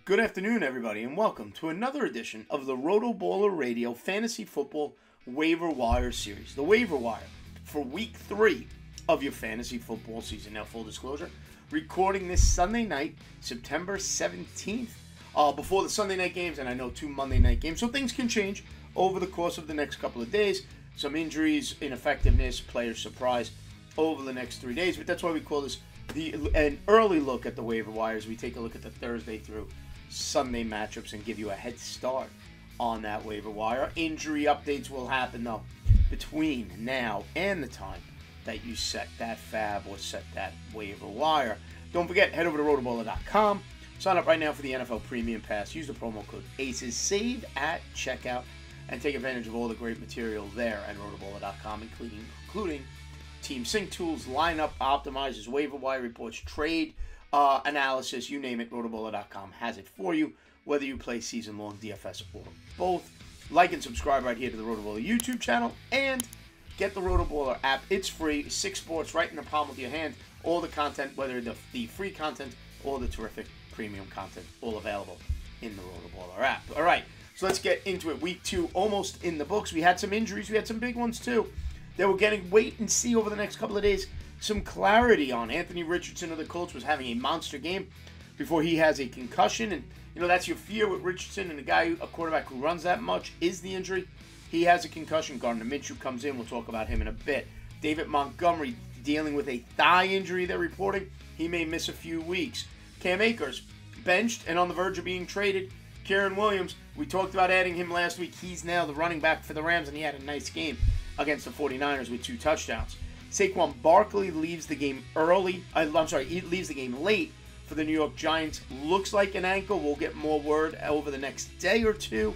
Good afternoon, everybody, and welcome to another edition of the RotoBaller Radio Fantasy Football Waiver Wire Series. The Waiver Wire for Week 3 of your fantasy football season. Now, full disclosure, recording this Sunday night, September 17th, before the Sunday night games, and I know 2 Monday night games, so things can change over the course of the next couple of days. Some injuries, ineffectiveness, player surprise over the next 3 days, but that's why we call this an early look at the waiver wires. We take a look at the Thursday through Sunday matchups and give you a head start on that waiver wire. Injury updates will happen, though, between now and the time that you set that fab or set that waiver wire. Don't forget, head over to RotoBaller.com. Sign up right now for the NFL Premium Pass. Use the promo code ACES. Save at checkout and take advantage of all the great material there at RotoBaller.com, including team sync tools, lineup optimizers, waiver wire reports, trade analysis, you name it. RotoBaller.com has it for you, whether you play season-long DFS or both. Like and subscribe right here to the RotoBaller YouTube channel, and get the RotoBaller app. It's free. 6 sports right in the palm of your hand. All the content, whether the free content or the terrific premium content, all available in the RotoBaller app. All right, so let's get into it. Week 2 almost in the books. We had some injuries. We had some big ones too that we're getting wait and see over the next couple of days. Some clarity on. Anthony Richardson of the Colts was having a monster game before he has a concussion, and that's your fear with Richardson, and a quarterback who runs that much is the injury. He has a concussion. Gardner Minshew comes in. We'll talk about him in a bit. David Montgomery dealing with a thigh injury, they're reporting. He may miss a few weeks. Cam Akers benched and on the verge of being traded. Kieran Williams, we talked about adding him last week. He's now the running back for the Rams, and he had a nice game against the 49ers with 2 touchdowns. Saquon Barkley leaves the game he leaves the game late for the New York Giants. Looks like an ankle. We'll get more word over the next day or two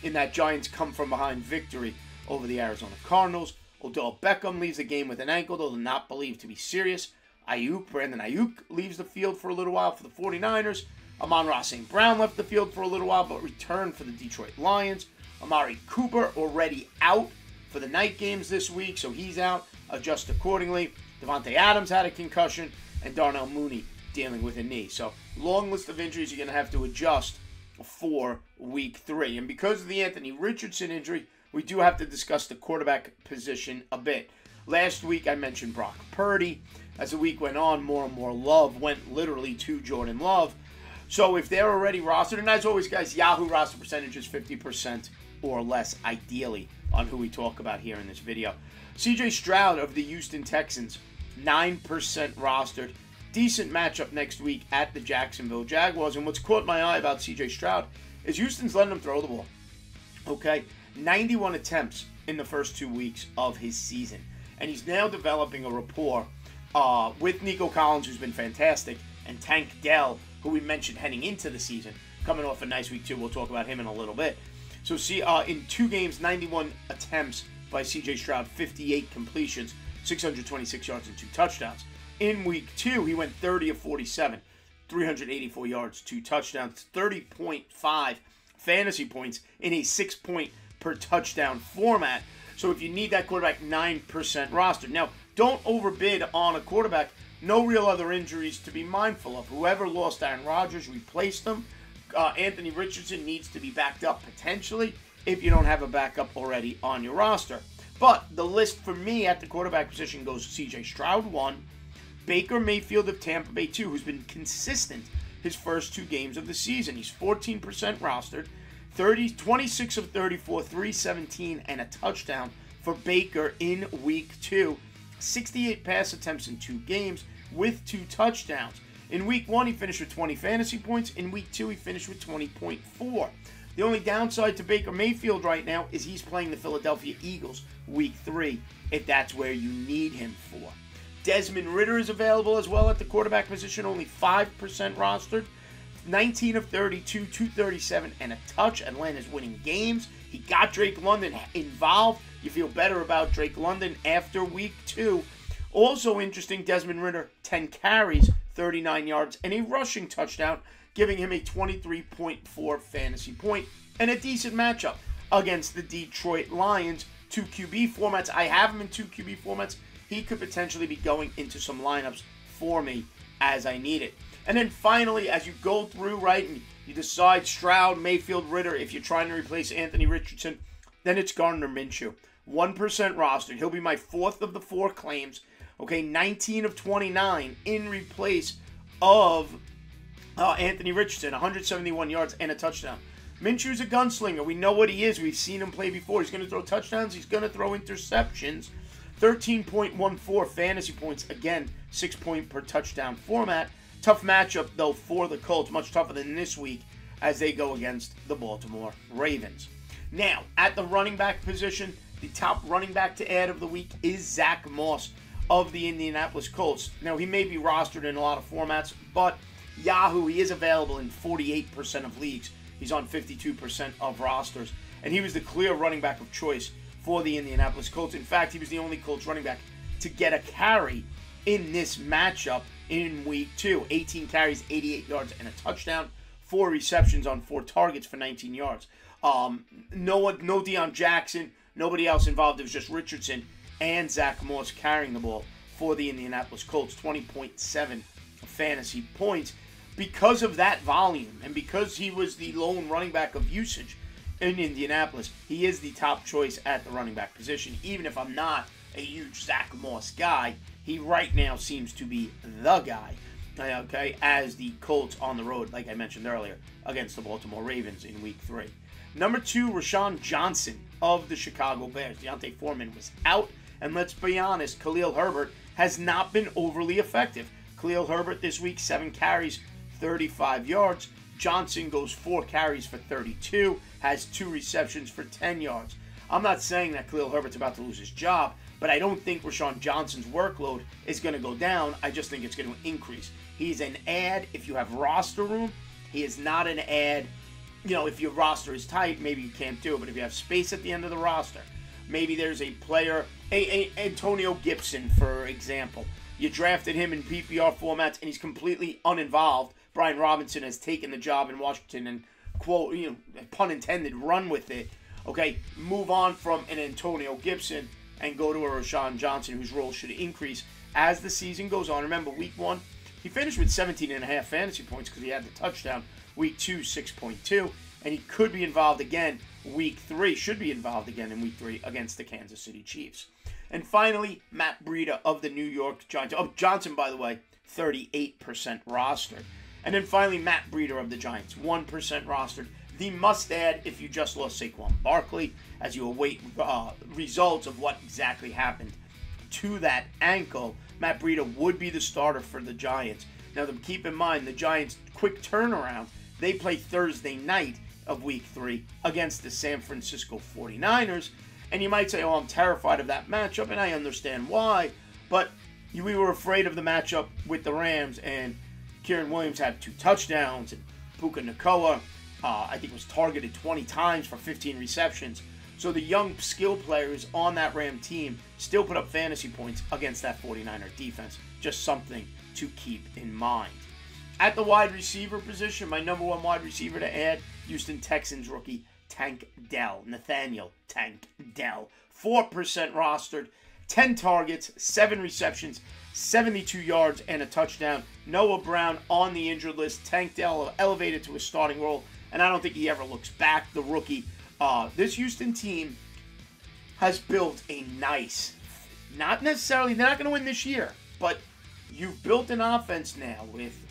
in that Giants come-from-behind victory over the Arizona Cardinals. Odell Beckham leaves the game with an ankle, though not believed to be serious. Brandon Ayuk leaves the field for a little while for the 49ers. Amon-Ra St. Brown left the field for a little while, but returned for the Detroit Lions. Amari Cooper already out for the night games this week, so he's out. Adjust accordingly. Devontae Adams had a concussion, and Darnell Mooney dealing with a knee. So, long list of injuries you're going to have to adjust for Week 3. And because of the Anthony Richardson injury, we do have to discuss the quarterback position a bit. Last week I mentioned Brock Purdy. As the week went on, more and more love went literally to Jordan Love. So if they're already rostered, and as always, guys, Yahoo roster percentage is 50% or less, ideally, on who we talk about here in this video. CJ Stroud of the Houston Texans, 9% rostered. Decent matchup next week at the Jacksonville Jaguars. And what's caught my eye about CJ Stroud is Houston's letting him throw the ball. Okay? 91 attempts in the first 2 weeks of his season. And he's now developing a rapport with Nico Collins, who's been fantastic, and Tank Dell, who we mentioned heading into the season, coming off a nice week too. We'll talk about him in a little bit. So see, in 2 games, 91 attempts by C.J. Stroud, 58 completions, 626 yards, and 2 touchdowns. In week 2, he went 30 of 47, 384 yards, 2 touchdowns, 30.5 fantasy points in a 6-point per touchdown format. So if you need that quarterback, 9% rostered. Now, don't overbid on a quarterback. No real other injuries to be mindful of. Whoever lost Aaron Rodgers replaced them. Anthony Richardson needs to be backed up potentially if you don't have a backup already on your roster. But the list for me at the quarterback position goes C.J. Stroud 1, Baker Mayfield of Tampa Bay 2, who's been consistent his first 2 games of the season. He's 14% rostered, 26 of 34, 317, and a touchdown for Baker in week 2. 68 pass attempts in 2 games with 2 touchdowns. In week 1, he finished with 20 fantasy points. In week 2, he finished with 20.4. The only downside to Baker Mayfield right now is he's playing the Philadelphia Eagles week 3, if that's where you need him for. Desmond Ridder is available as well at the quarterback position, only 5% rostered. 19 of 32, 237, and a touch. Atlanta's winning games. He got Drake London involved. You feel better about Drake London after week 2. Also interesting, Desmond Ridder, 10 carries, 39 yards, and a rushing touchdown, giving him a 23.4 fantasy point and a decent matchup against the Detroit Lions. 2 QB formats. I have him in 2 QB formats. He could potentially be going into some lineups for me as I need it. And then finally, as you go through, right, and you decide Stroud, Mayfield, Ritter, if you're trying to replace Anthony Richardson, then it's Gardner Minshew. 1% rostered. He'll be my fourth of the 4 claims. Okay, 19 of 29 in replace of Anthony Richardson. 171 yards and a touchdown. Minshew's a gunslinger. We know what he is. We've seen him play before. He's going to throw touchdowns. He's going to throw interceptions. 13.14 fantasy points. Again, 6 point per touchdown format. Tough matchup, though, for the Colts. Much tougher than this week as they go against the Baltimore Ravens. Now, at the running back position, the top running back to add of the week is Zach Moss of the Indianapolis Colts. Now, he may be rostered in a lot of formats, but Yahoo, he is available in 48% of leagues. He's on 52% of rosters. And he was the clear running back of choice for the Indianapolis Colts. In fact, he was the only Colts running back to get a carry in this matchup in week 2. 18 carries, 88 yards, and a touchdown. 4 receptions on 4 targets for 19 yards. No Deion Jackson, nobody else involved. It was just Richardson and Zach Moss carrying the ball for the Indianapolis Colts. 20.7 fantasy points. Because of that volume and because he was the lone running back of usage in Indianapolis, he is the top choice at the running back position. Even if I'm not a huge Zach Moss guy, he right now seems to be the guy, okay, as the Colts on the road, like I mentioned earlier, against the Baltimore Ravens in week 3. Number 2, Rashawn Johnson of the Chicago Bears. Deontay Foreman was out, and let's be honest, Khalil Herbert has not been overly effective. Khalil Herbert this week, 7 carries, 35 yards. Johnson goes 4 carries for 32, has 2 receptions for 10 yards. I'm not saying that Khalil Herbert's about to lose his job, but I don't think Rashawn Johnson's workload is going to go down. I just think it's going to increase. He's an add if you have roster room. He is not an add, if your roster is tight, maybe you can't do it. But if you have space at the end of the roster, maybe there's a player, Antonio Gibson, for example. You drafted him in PPR formats, and he's completely uninvolved. Brian Robinson has taken the job in Washington and, quote, pun intended, run with it. Okay, move on from an Antonio Gibson and go to a Rashawn Johnson, whose role should increase as the season goes on. Remember, week 1, he finished with 17.5 fantasy points because he had the touchdown. Week 2, 6.2, and he could be involved again. Week 3 should be involved again in week 3 against the Kansas City Chiefs. And finally, Matt Breida of the New York Giants. Oh, Johnson, by the way, 38% rostered. And then finally, Matt Breida of the Giants, 1% rostered. The must-add if you just lost Saquon Barkley, as you await results of what exactly happened to that ankle. Matt Breida would be the starter for the Giants. Now, keep in mind, the Giants' quick turnaround, they play Thursday night of week 3 against the San Francisco 49ers. And you might say, oh, I'm terrified of that matchup, and I understand why. But we were afraid of the matchup with the Rams, and Kieran Williams had 2 touchdowns, and Puka Nacua, I think, was targeted 20 times for 15 receptions. So the young skill players on that Ram team still put up fantasy points against that 49er defense. Just something to keep in mind. At the wide receiver position, my number 1 wide receiver to add, Houston Texans rookie Tank Dell. Nathaniel Tank Dell. 4% rostered, 10 targets, 7 receptions, 72 yards, and a touchdown. Noah Brown on the injured list. Tank Dell elevated to a starting role, and I don't think he ever looks back. The rookie. This Houston team has built a nice, not necessarily, they're not going to win this year, but you've built an offense now with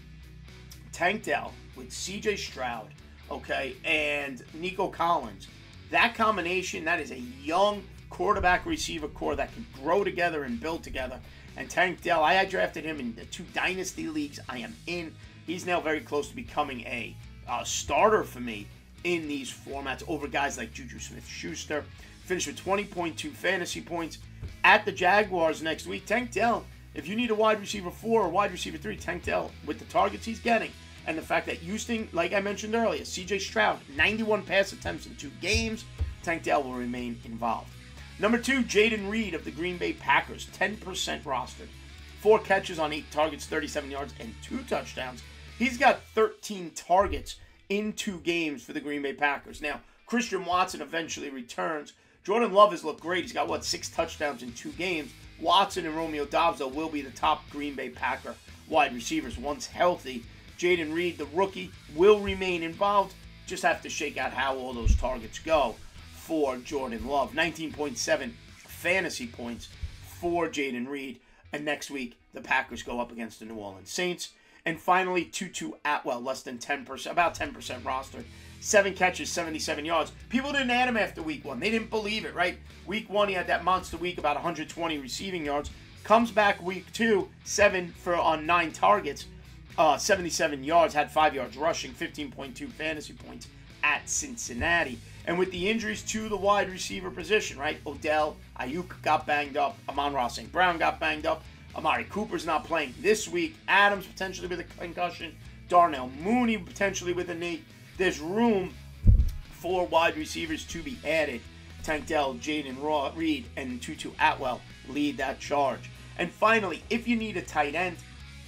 Tank Dell, with CJ Stroud, okay, and Nico Collins. That combination, that is a young quarterback receiver core that can grow together and build together. And Tank Dell, I drafted him in the 2 dynasty leagues I am in. He's now very close to becoming a starter for me in these formats over guys like Juju Smith-Schuster. Finished with 20.2 fantasy points at the Jaguars next week. Tank Dell, if you need a wide receiver 4 or wide receiver 3, Tank Dell, with the targets he's getting, and the fact that Houston, like I mentioned earlier, CJ Stroud, 91 pass attempts in 2 games, Tank Dell will remain involved. Number 2, Jaden Reed of the Green Bay Packers, 10% rostered. 4 catches on 8 targets, 37 yards, and 2 touchdowns. He's got 13 targets in 2 games for the Green Bay Packers. Now, Christian Watson eventually returns. Jordan Love has looked great. He's got, 6 touchdowns in 2 games. Watson and Romeo Doubs, though, will be the top Green Bay Packer wide receivers once healthy. Jaden Reed, the rookie, will remain involved. Just have to shake out how all those targets go for Jordan Love. 19.7 fantasy points for Jaden Reed. And next week, the Packers go up against the New Orleans Saints. And finally, Tutu Atwell, less than 10%, about 10% rostered. 7 catches, 77 yards. People didn't add him after week 1. They didn't believe it, right? Week 1, he had that monster week, about 120 receiving yards. Comes back week 2, 7 on 9 targets, 77 yards, had 5 yards rushing, 15.2 fantasy points at Cincinnati. And with the injuries to the wide receiver position, right? Odell, Ayuk got banged up. Amon-Ra St. Brown got banged up. Amari Cooper's not playing this week. Adams potentially with a concussion. Darnell Mooney potentially with a knee. There's room for wide receivers to be added. Tank Dell, Jaden Reed, and Tutu Atwell lead that charge. And finally, if you need a tight end,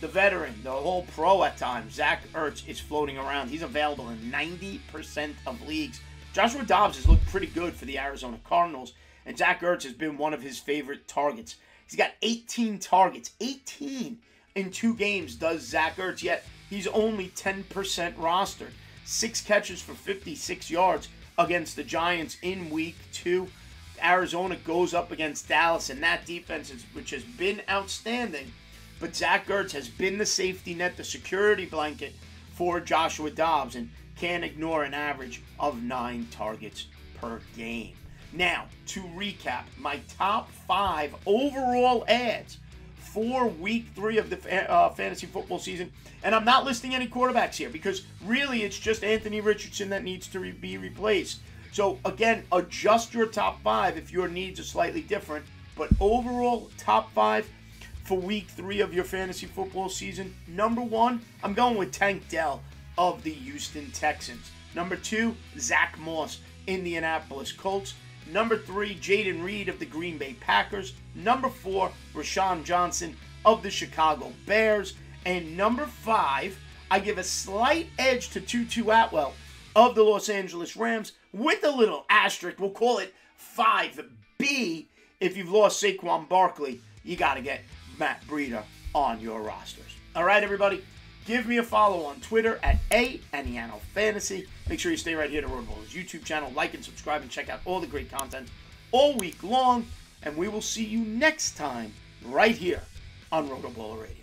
the veteran, the whole pro at times, Zach Ertz is floating around. He's available in 90% of leagues. Joshua Dobbs has looked pretty good for the Arizona Cardinals, and Zach Ertz has been one of his favorite targets. He's got 18 targets. 18 in 2 games does Zach Ertz, yet he's only 10% rostered. 6 catches for 56 yards against the Giants in week 2. Arizona goes up against Dallas, and that defense, which has been outstanding. But Zach Ertz has been the safety net, the security blanket for Joshua Dobbs, and can't ignore an average of 9 targets per game. Now, to recap, my top 5 overall ads for week 3 of the fantasy football season. And I'm not listing any quarterbacks here because really it's just Anthony Richardson that needs to be replaced. So again, adjust your top 5 if your needs are slightly different. But overall, top 5 for week 3 of your fantasy football season. Number 1, I'm going with Tank Dell of the Houston Texans. Number 2, Zach Moss, Indianapolis Colts. Number 3, Jaden Reed of the Green Bay Packers. Number 4, Rashawn Johnson of the Chicago Bears. And number 5, I give a slight edge to Tutu Atwell of the Los Angeles Rams with a little asterisk. We'll call it 5B. If you've lost Saquon Barkley, you got to get Matt Breida on your rosters. All right, everybody. Give me a follow on Twitter at @ANianoFantasy. Make sure you stay right here to RotoBaller's YouTube channel. Like and subscribe and check out all the great content all week long. And we will see you next time right here on RotoBaller Radio.